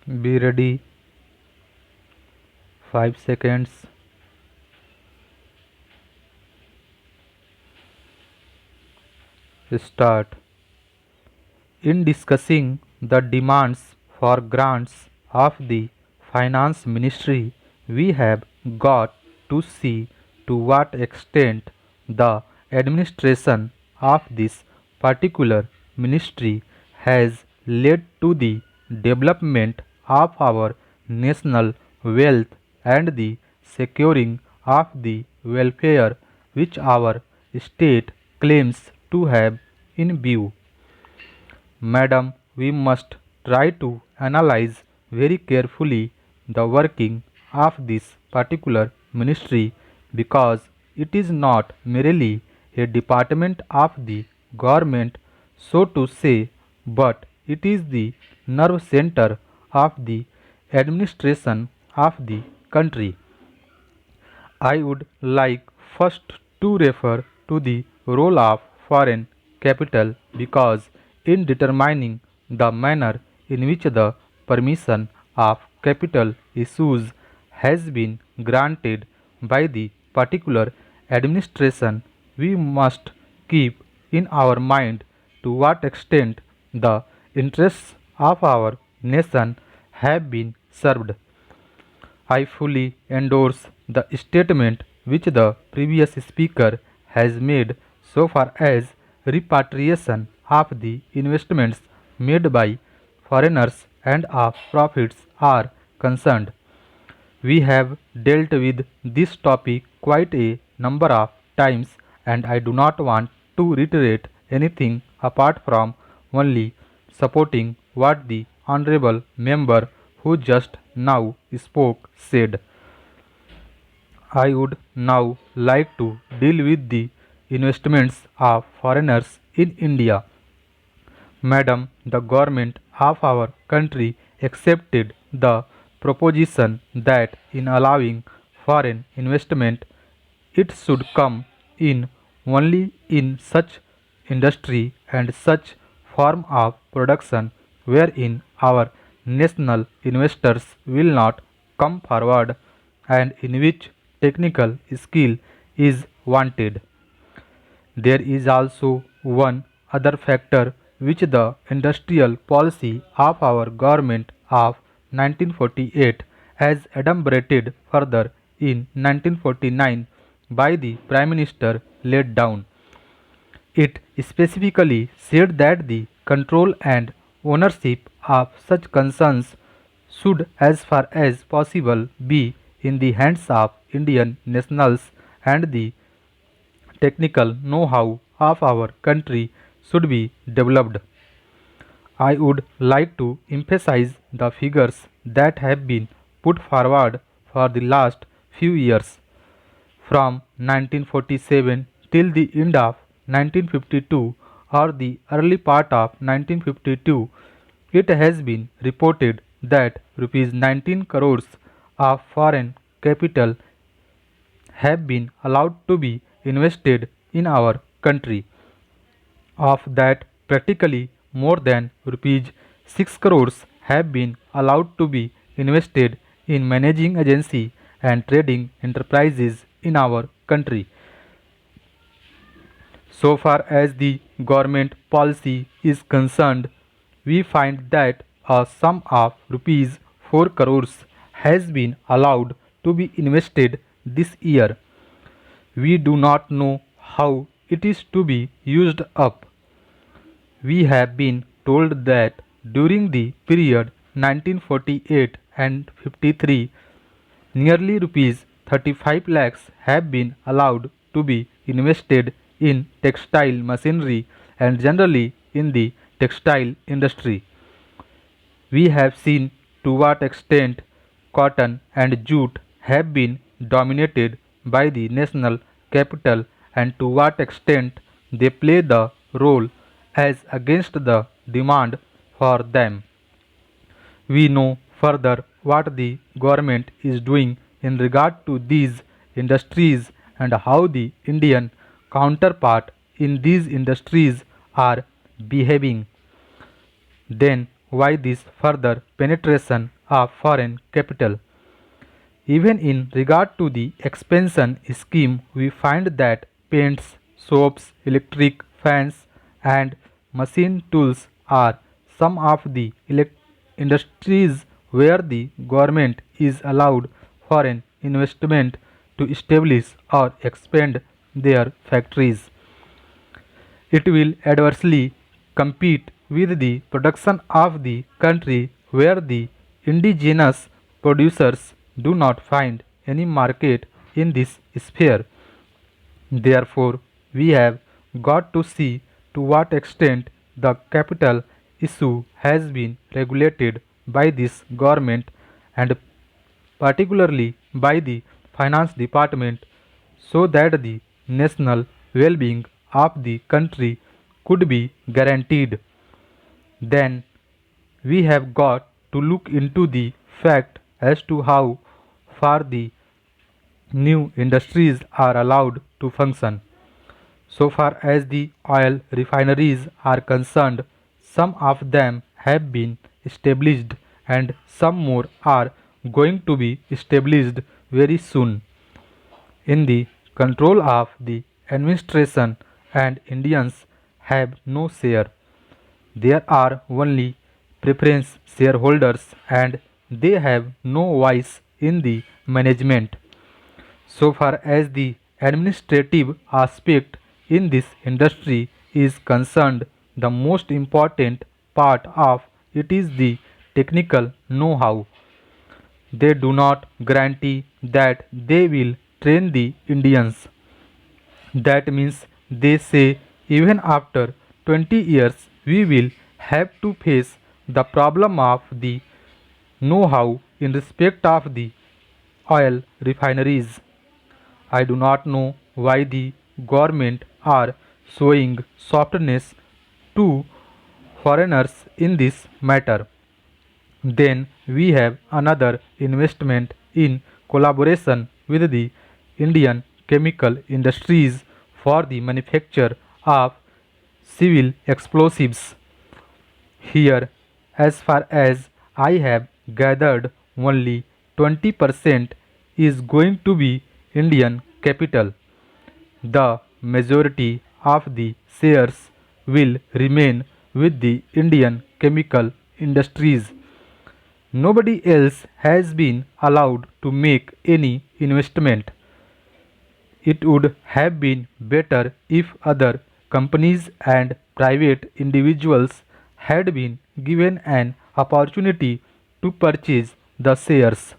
Be ready. 5 seconds. Start. In discussing the demands for grants of the Finance Ministry, we have got to see to what extent the administration of this particular ministry has led to the development of our national wealth and the securing of the welfare which our state claims to have in view. Madam, we must try to analyze very carefully the working of this particular ministry because it is not merely a department of the government, so to say, but it is the nerve center of the administration of the country. I would like first to refer to the role of foreign capital because in determining the manner in which the permission of capital issues has been granted by the particular administration, we must keep in our mind to what extent the interests of our nation have been served. I fully endorse the statement which the previous speaker has made so far as repatriation of the investments made by foreigners and of profits are concerned. We have dealt with this topic quite a number of times, and I do not want to reiterate anything apart from only supporting what the honorable member who just now spoke said. I would now like to deal with the investments of foreigners in India. Madam, the government of our country accepted the proposition that in allowing foreign investment, it should come in only in such industry and such form of production wherein our national investors will not come forward and in which technical skill is wanted. There is also one other factor which the industrial policy of our government of 1948 has adumbrated further in 1949 by the Prime Minister laid down. It specifically said that the control and ownership of such concerns should, as far as possible, be in the hands of Indian nationals and the technical know-how of our country should be developed. I would like to emphasize the figures that have been put forward for the last few years. From 1947 till the end of 1952 or the early part of 1952, it has been reported that rupees 19 crores of foreign capital have been allowed to be invested in our country. Of that, practically more than rupees 6 crores have been allowed to be invested in managing agency and trading enterprises in our country. So far as the government policy is concerned, we find that a sum of rupees 4 crores has been allowed to be invested this year. We do not know how it is to be used up. We have been told that during the period 1948 and 53, nearly rupees 35 lakhs have been allowed to be invested in textile machinery and generally in the textile industry. We have seen to what extent cotton and jute have been dominated by the national capital and to what extent they play the role as against the demand for them. We know further what the government is doing in regard to these industries and how the Indian counterpart in these industries are behaving. Then why this further penetration of foreign capital. Even in regard to the expansion scheme, we find that paints, soaps, electric fans, and machine tools are some of the industries where the government is allowed foreign investment to establish or expand their factories. It will adversely compete with the production of the country where the indigenous producers do not find any market in this sphere. Therefore, we have got to see to what extent the capital issue has been regulated by this government and particularly by the finance department so that the national well-being of the country could be guaranteed. Then we have got to look into the fact as to how far the new industries are allowed to function. So far as the oil refineries are concerned, some of them have been established and some more are going to be established very soon. In the control of the administration and Indians have no share. There are only preference shareholders and they have no voice in the management. So far as the administrative aspect in this industry is concerned, the most important part of it is the technical know-how. They do not guarantee that they will train the Indians. That means they say even after 20 years we will have to face the problem of the know-how in respect of the oil refineries. I do not know why the government are showing softness to foreigners in this matter. Then we have another investment in collaboration with the Indian chemical industries for the manufacture of civil explosives. Here, as far as I have gathered, only 20% is going to be Indian capital. The majority of the shares will remain with the Indian chemical industries. Nobody else has been allowed to make any investment. It would have been better if other companies and private individuals had been given an opportunity to purchase the shares.